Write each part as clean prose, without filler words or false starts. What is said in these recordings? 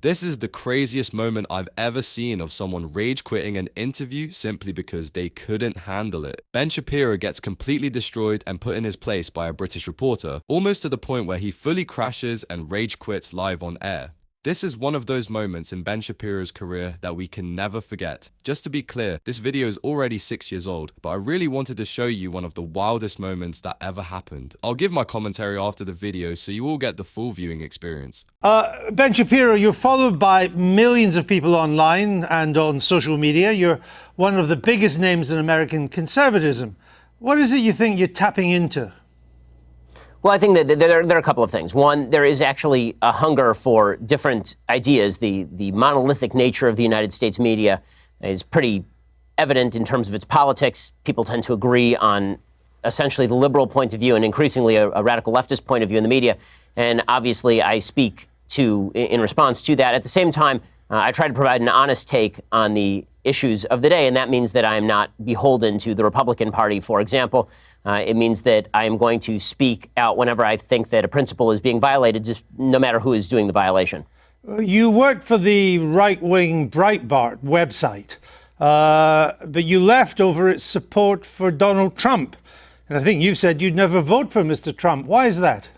This is the craziest moment I've ever seen of someone rage quitting an interview simply because they couldn't handle it. Ben Shapiro gets completely destroyed and put in his place by a British reporter, almost to the point where he fully crashes and rage quits live on air. This is one of those moments in Ben Shapiro's career that we can never forget. Just to be clear, this video is already 6 years old, but I really wanted to show you one of the wildest moments that ever happened. I'll give my commentary after the video so you all get the full viewing experience. Ben Shapiro, you're followed by millions of people online and on social media. You're one of the biggest names in American conservatism. What is it you think you're tapping into? Well, I think that there are a couple of things. One, there is actually a hunger for different ideas. The monolithic nature of the United States media is pretty evident in terms of its politics. People tend to agree on essentially the liberal point of view and increasingly a radical leftist point of view in the media. And obviously, I speak in response to that. At the same time, I try to provide an honest take on the issues of the day, and that means that I am not beholden to the Republican Party, for example. It means that I am going to speak out whenever I think that a principle is being violated, just no matter who is doing the violation. You worked for the right-wing Breitbart website, but you left over its support for Donald Trump. And I think you said you'd never vote for Mr. Trump. Why is that?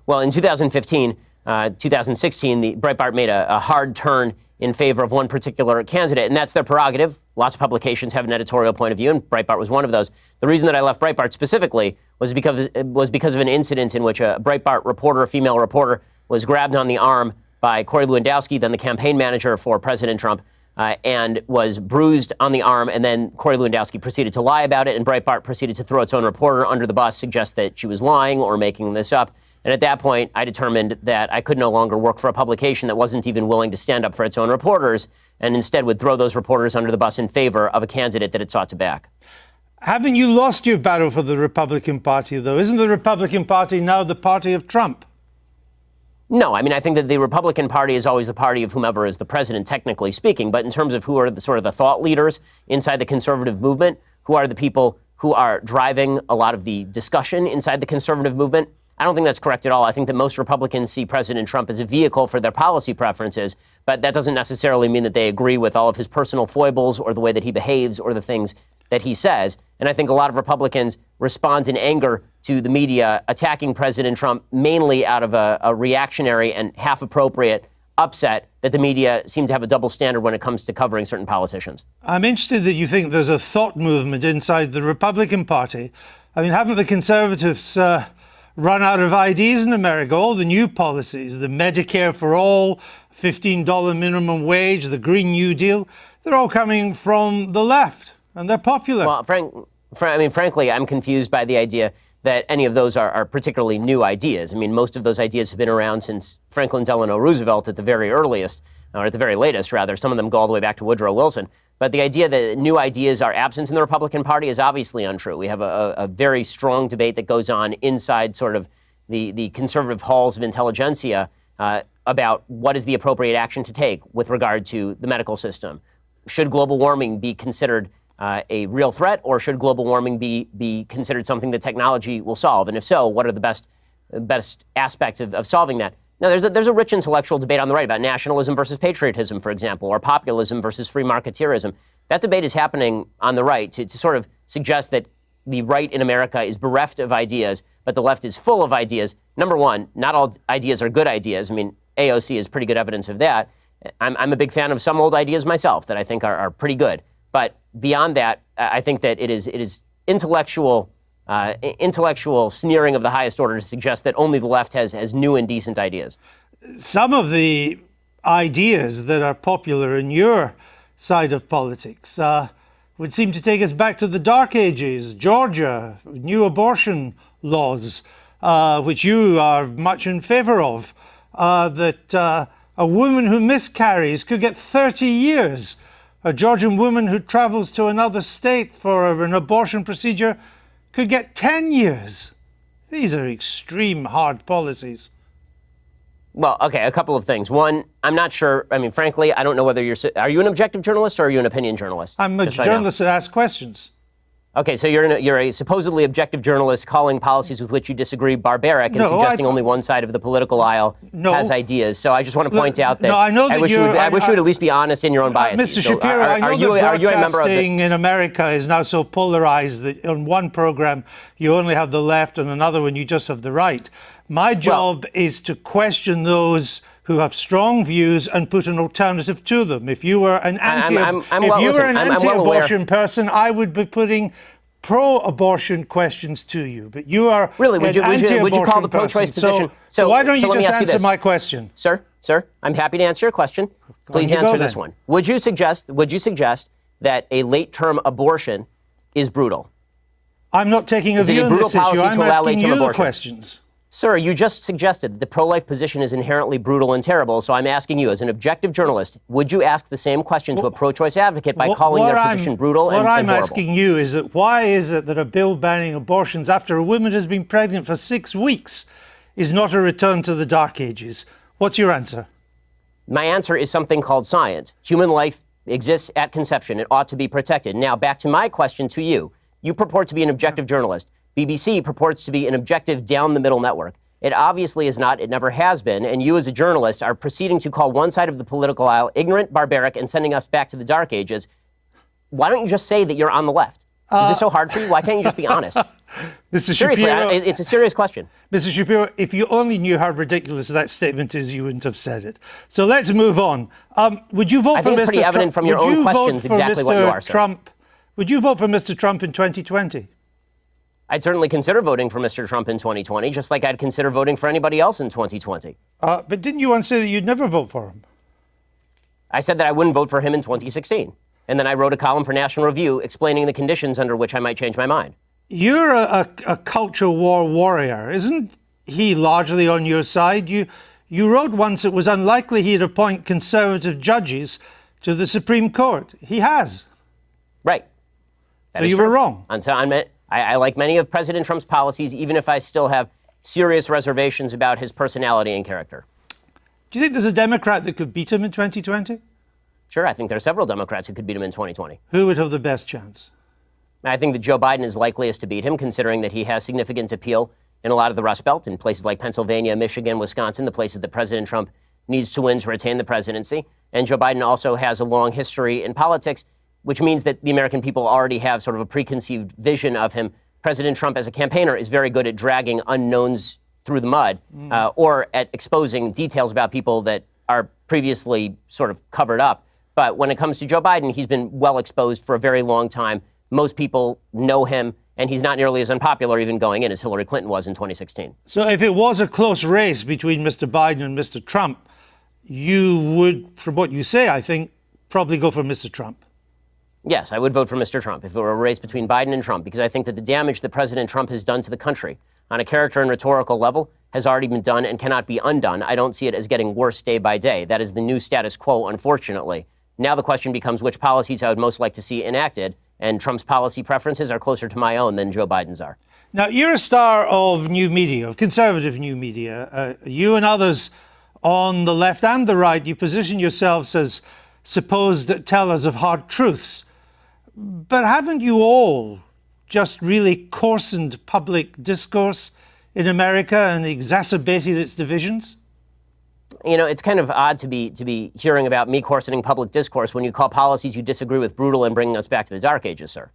Well, in 2015, 2016, the Breitbart made a hard turn in favor of one particular candidate, and that's their prerogative. Lots of publications have an editorial point of view, and Breitbart was one of those. The reason that I left Breitbart specifically was because of an incident in which a Breitbart reporter, a female reporter, was grabbed on the arm by Corey Lewandowski, then the campaign manager for President Trump, and was bruised on the arm, and then Corey Lewandowski proceeded to lie about it, and Breitbart proceeded to throw its own reporter under the bus, suggest that she was lying or making this up. And at that point, I determined that I could no longer work for a publication that wasn't even willing to stand up for its own reporters, and instead would throw those reporters under the bus in favor of a candidate that it sought to back. Haven't you lost your battle for the Republican Party, though? Isn't the Republican Party now the party of Trump? No, I mean, I think that the Republican Party is always the party of whomever is the president, technically speaking. But in terms of who are the sort of the thought leaders inside the conservative movement, who are the people who are driving a lot of the discussion inside the conservative movement, I don't think that's correct at all. I think that most Republicans see President Trump as a vehicle for their policy preferences, but that doesn't necessarily mean that they agree with all of his personal foibles or the way that he behaves or the things that he says. And I think a lot of Republicans respond in anger to the media attacking President Trump mainly out of a reactionary and half-appropriate upset that the media seem to have a double standard when it comes to covering certain politicians. I'm interested that you think there's a thought movement inside the Republican Party. I mean, haven't the conservatives run out of ideas in America? All the new policies, the Medicare for all, $15 minimum wage, the Green New Deal, they're all coming from the left, and they're popular. Well, frankly, I'm confused by the idea that any of those are particularly new ideas. I mean, most of those ideas have been around since Franklin Delano Roosevelt at the very earliest, or at the very latest, rather. Some of them go all the way back to Woodrow Wilson. But the idea that new ideas are absent in the Republican Party is obviously untrue. We have a very strong debate that goes on inside sort of the conservative halls of intelligentsia about what is the appropriate action to take with regard to the medical system. Should global warming be considered a real threat, or should global warming be considered something that technology will solve? And if so, what are the best aspects of solving that? Now, there's a rich intellectual debate on the right about nationalism versus patriotism, for example, or populism versus free marketeerism. That debate is happening on the right to sort of suggest that the right in America is bereft of ideas, but the left is full of ideas. Number one, not all ideas are good ideas. I mean, AOC is pretty good evidence of that. I'm a big fan of some old ideas myself that I think are pretty good. But beyond that, I think that it is intellectual sneering of the highest order to suggest that only the left has new and decent ideas. Some of the ideas that are popular in your side of politics would seem to take us back to the Dark Ages. Georgia, new abortion laws, which you are much in favor of, that a woman who miscarries could get 30 years. A Georgian woman who travels to another state for an abortion procedure could get 10 years. These are extreme hard policies. Well, okay, a couple of things. One, I'm not sure. I mean, frankly, I don't know whether are you an objective journalist or are you an opinion journalist? I'm a journalist that asks questions. Okay, so you're a supposedly objective journalist calling policies with which you disagree barbaric and suggesting only one side of the political aisle has ideas. So I just want to point out that I wish you would at least be honest in your own biases. Mr. Shapiro, I know that broadcasting in America is now so polarized that on one program you only have the left, and another one you just have the right. My job is to question those who have strong views and put an alternative to them. If you were an anti-abortion person, I would be putting pro-abortion questions to you. But you are really would you call the pro-choice position? So why don't you just answer my question, sir? I'm happy to answer your question. Please answer this one. Would you suggest that a late-term abortion is brutal? I'm not taking a view on this issue. I'm asking you the questions. Sir, you just suggested that the pro-life position is inherently brutal and terrible, so I'm asking you, as an objective journalist, would you ask the same question to a pro-choice advocate by calling their position brutal and horrible? What I'm asking you is that why is it that a bill banning abortions after a woman has been pregnant for 6 weeks is not a return to the Dark Ages? What's your answer? My answer is something called science. Human life exists at conception. It ought to be protected. Now, back to my question to you. You purport to be an objective journalist. BBC purports to be an objective down-the-middle network. It obviously is not. It never has been. And you as a journalist are proceeding to call one side of the political aisle ignorant, barbaric, and sending us back to the Dark Ages. Why don't you just say that you're on the left? Is this so hard for you? Why can't you just be honest? Mr. Seriously, Shapiro, it's a serious question. Mr. Shapiro, if you only knew how ridiculous that statement is, you wouldn't have said it. So let's move on. Would you vote for Mr. Trump? I think it's pretty evident from your own questions exactly what you are, sir. Would you vote for Mr. Trump in 2020? I'd certainly consider voting for Mr. Trump in 2020, just like I'd consider voting for anybody else in 2020. But didn't you once say that you'd never vote for him? I said that I wouldn't vote for him in 2016. And then I wrote a column for National Review explaining the conditions under which I might change my mind. You're a culture war warrior. Isn't he largely on your side? You wrote once it was unlikely he'd appoint conservative judges to the Supreme Court. He has. Right. So you were wrong. I like many of President Trump's policies, even if I still have serious reservations about his personality and character. Do you think there's a Democrat that could beat him in 2020? Sure, I think there are several Democrats who could beat him in 2020. Who would have the best chance? I think that Joe Biden is likeliest to beat him, considering that he has significant appeal in a lot of the Rust Belt, in places like Pennsylvania, Michigan, Wisconsin, the places that President Trump needs to win to retain the presidency. And Joe Biden also has a long history in politics, which means that the American people already have sort of a preconceived vision of him. President Trump, as a campaigner, is very good at dragging unknowns through the mud or at exposing details about people that are previously sort of covered up. But when it comes to Joe Biden, he's been well exposed for a very long time. Most people know him, and he's not nearly as unpopular even going in as Hillary Clinton was in 2016. So if it was a close race between Mr. Biden and Mr. Trump, you would, from what you say, I think, probably go for Mr. Trump. Yes, I would vote for Mr. Trump if it were a race between Biden and Trump, because I think that the damage that President Trump has done to the country on a character and rhetorical level has already been done and cannot be undone. I don't see it as getting worse day by day. That is the new status quo, unfortunately. Now the question becomes which policies I would most like to see enacted, and Trump's policy preferences are closer to my own than Joe Biden's are. Now, you're a star of new media, of conservative new media. You and others on the left and the right, you position yourselves as supposed tellers of hard truths. But haven't you all just really coarsened public discourse in America and exacerbated its divisions? You know, it's kind of odd to be hearing about me coarsening public discourse when you call policies you disagree with brutal and bringing us back to the Dark Ages, sir.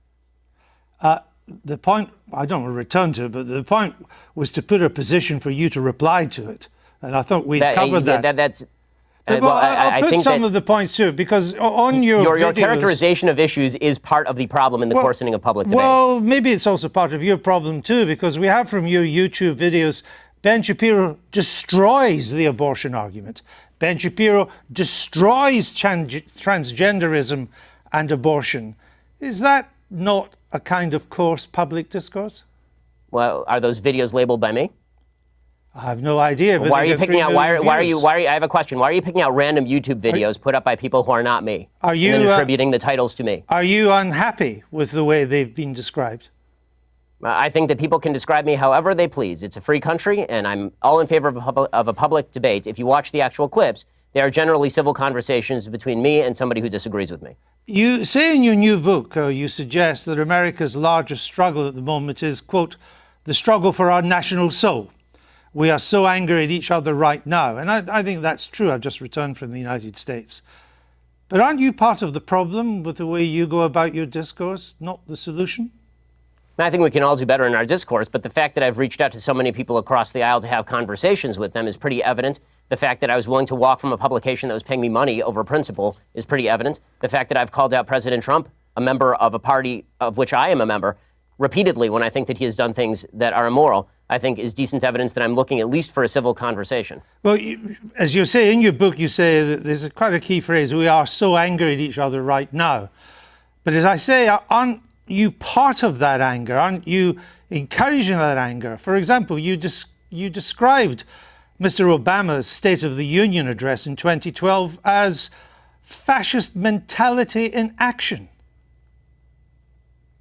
The point, I don't want to return to it, but the point was to put a position for you to reply to it. And I thought we covered that. I put think some of the points too, because on your videos, characterization of issues is part of the problem in the coarsening of public debate. Well, maybe it's also part of your problem too, because we have from your YouTube videos, Ben Shapiro destroys the abortion argument. Ben Shapiro destroys transgenderism and abortion. Is that not a kind of coarse public discourse? Well, are those videos labeled by me? I have no idea. But why are you picking out? Why are you? I have a question. Why are you picking out random YouTube videos put up by people who are not me? Are you and then attributing the titles to me? Are you unhappy with the way they've been described? I think that people can describe me however they please. It's a free country, and I'm all in favor of a public debate. If you watch the actual clips, they are generally civil conversations between me and somebody who disagrees with me. You say in your new book, you suggest that America's largest struggle at the moment is, quote, the struggle for our national soul. We are so angry at each other right now. And I think that's true. I've just returned from the United States. But aren't you part of the problem with the way you go about your discourse, not the solution? I think we can all do better in our discourse, but the fact that I've reached out to so many people across the aisle to have conversations with them is pretty evident. The fact that I was willing to walk from a publication that was paying me money over principle is pretty evident. The fact that I've called out President Trump, a member of a party of which I am a member, repeatedly when I think that he has done things that are immoral, I think is decent evidence that I'm looking at least for a civil conversation. Well, as you say in your book, you say that there's quite a key phrase, we are so angry at each other right now. But as I say, aren't you part of that anger? Aren't you encouraging that anger? For example, you described Mr. Obama's State of the Union address in 2012 as fascist mentality in action.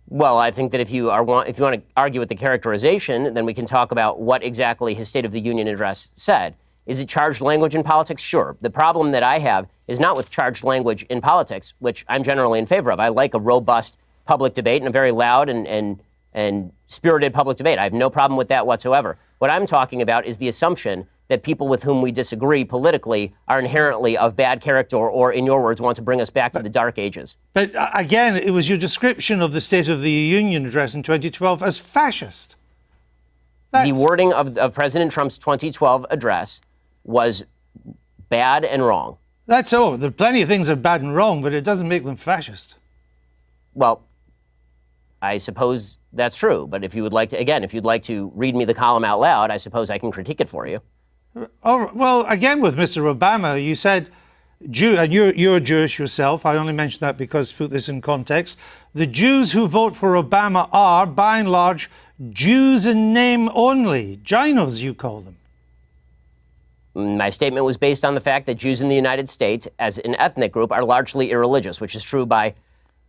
Well, I think that if you want to argue with the characterization, then we can talk about what exactly his State of the Union address said. Is it charged language in politics? Sure. The problem that I have is not with charged language in politics, which I'm generally in favor of. I like a robust public debate and a very loud and spirited public debate. I have no problem with that whatsoever. What I'm talking about is the assumption that people with whom we disagree politically are inherently of bad character or, in your words, want to bring us back to the dark ages. But again, it was your description of the State of the Union address in 2012 as fascist. The wording of President Trump's 2012 address was bad and wrong. That's all. There are plenty of things that are bad and wrong, but it doesn't make them fascist. Well, I suppose that's true. But if you would like to, again, if you'd like to read me the column out loud, I suppose I can critique it for you. Oh, well, again, with Mr. Obama, you said, and you're Jewish yourself. I only mention that because to put this in context. The Jews who vote for Obama are, by and large, Jews in name only. Ginos, you call them. My statement was based on the fact that Jews in the United States, as an ethnic group, are largely irreligious, which is true by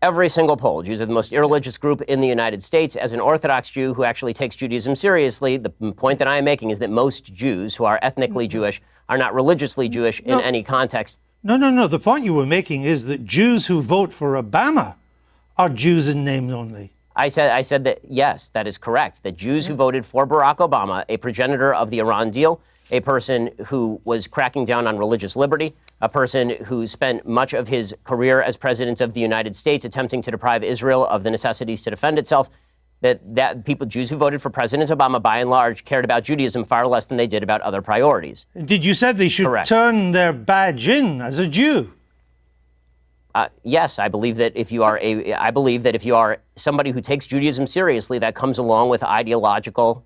every single poll. Jews are the most irreligious group in the United States. As an Orthodox Jew who actually takes Judaism seriously, the point that I am making is that most Jews who are ethnically Jewish are not religiously Jewish in any context. No. The point you were making is that Jews who vote for Obama are Jews in name only. I said that, yes, that is correct, that Jews who voted for Barack Obama, a progenitor of the Iran deal, a person who was cracking down on religious liberty, a person who spent much of his career as president of the United States attempting to deprive Israel of the necessities to defend itself, that people, Jews who voted for President Obama, by and large, cared about Judaism far less than they did about other priorities. Did you say they should Correct. turn their badge in as a Jew? Yes, I believe that if you are somebody who takes Judaism seriously, that comes along with ideological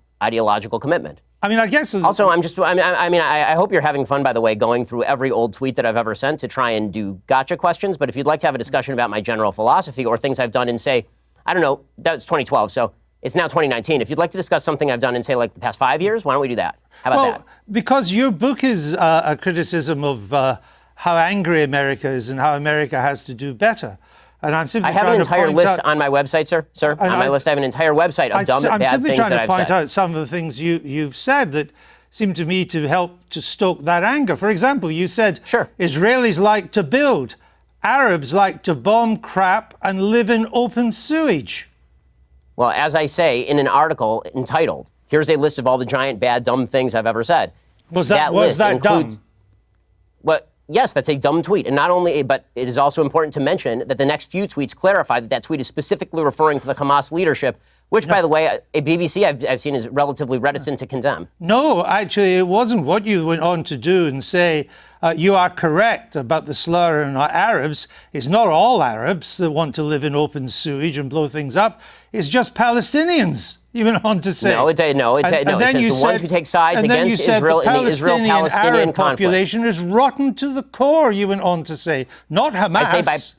commitment. I mean, I guess. Also, I hope you're having fun, by the way, going through every old tweet that I've ever sent to try and do gotcha questions. But if you'd like to have a discussion about my general philosophy or things I've done in, say, I don't know, that was 2012, so it's now 2019. If you'd like to discuss something I've done in, say, like the past 5 years, why don't we do that? How about that? Because your book is a criticism of how angry America is and how America has to do better. And I'm simply I have an entire list on my website, sir. On my list, I have an entire website of dumb, bad things that I've said. I'm simply trying to point out some of the things you've said that seem to me to help to stoke that anger. For example, you said Israelis like to build, Arabs like to bomb crap and live in open sewage. Well, as I say in an article entitled, "Here's a list of all the giant, bad, dumb things I've ever said." Was that dumb? Well, yes, that's a dumb tweet. And not only, but it is also important to mention that the next few tweets clarify that that tweet is specifically referring to the Hamas leadership, which, by the way, a BBC I've seen is relatively reticent to condemn. No, actually, it wasn't. What you went on to do and say, you are correct about the slur on Arabs. It's not all Arabs that want to live in open sewage and blow things up. It's just Palestinians. You went on to say. It says the ones who take sides against Israel in the Israel-Palestinian population is rotten to the core, you went on to say. Not Hamas,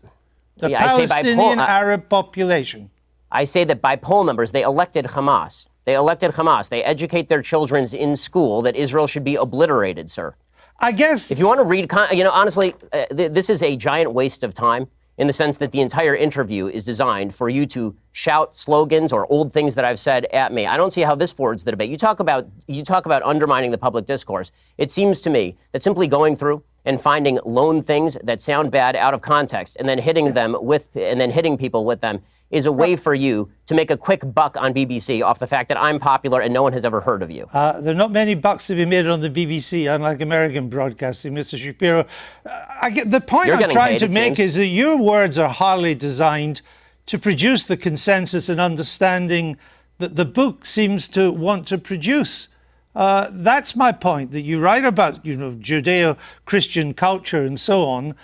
the Palestinian Arab population. I say that by poll numbers, they elected Hamas. They educate their children in school that Israel should be obliterated, sir. I guess. If you want to read, honestly, this is a giant waste of time in the sense that the entire interview is designed for you to shout slogans or old things that I've said at me. I don't see how this forwards the debate. You talk about undermining the public discourse. It seems to me that simply going through and finding lone things that sound bad out of context and then hitting people with them is a way for you to make a quick buck on BBC off the fact that I'm popular and no one has ever heard of you. There are not many bucks to be made on the BBC, unlike American broadcasting, Mr. Shapiro. The point I'm trying to make is that your words are hardly designed to produce the consensus and understanding that the book seems to want to produce. That's my point, that you write about, Judeo-Christian culture and so on,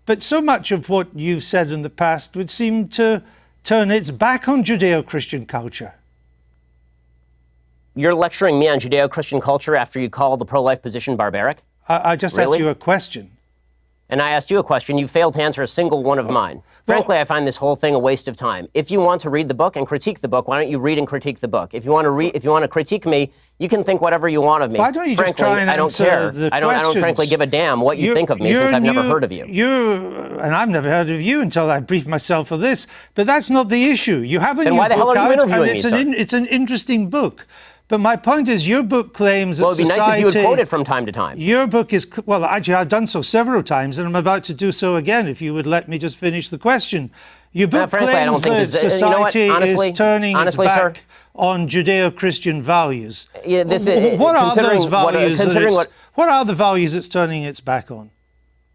but so much of what you've said in the past would seem to turn its back on Judeo-Christian culture. You're lecturing me on Judeo-Christian culture after you call the pro-life position barbaric? I just asked you a question. And I asked you a question. You failed to answer a single one of mine. Frankly, I find this whole thing a waste of time. If you want to read the book and critique the book, why don't you read and critique the book? If you want to critique me, you can think whatever you want of me. Why don't you frankly, just try and I don't answer care. the I don't frankly give a damn what you think of me since I've never heard of you. And I've never heard of you until I briefed myself for this. But that's not the issue. You have a then new why the hell book are you out, interviewing and me, sir? it's an interesting book. But my point is, your book claims that society... Well, it'd be nice if you would quote it from time to time. Your book is... Well, actually, I've done so several times, and I'm about to do so again, if you would let me just finish the question. Your book frankly, claims I don't think that society is turning its back on Judeo-Christian values. Yeah, what are those values? What are the values it's turning its back on?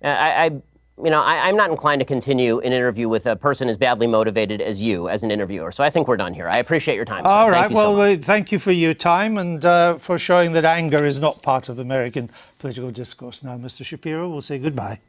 I'm not inclined to continue an interview with a person as badly motivated as you as an interviewer. So I think we're done here. I appreciate your time, sir. All right. Thank you so much. Thank you for your time and for showing that anger is not part of American political discourse. Now, Mr. Shapiro, we'll say goodbye.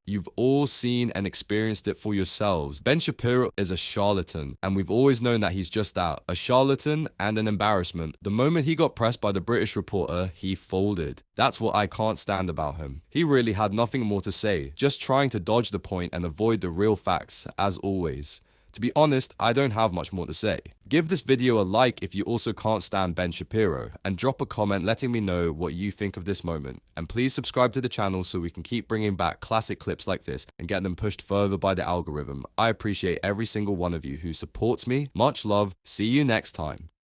You've all seen and experienced it for yourselves. Ben Shapiro is a charlatan, and we've always known that he's just that, a charlatan and an embarrassment. The moment he got pressed by the British reporter, he folded. That's what I can't stand about him. He really had nothing more to say, just trying to dodge the point and avoid the real facts, as always. To be honest, I don't have much more to say. Give this video a like if you also can't stand Ben Shapiro, and drop a comment letting me know what you think of this moment. And please subscribe to the channel so we can keep bringing back classic clips like this and get them pushed further by the algorithm. I appreciate every single one of you who supports me. Much love. See you next time.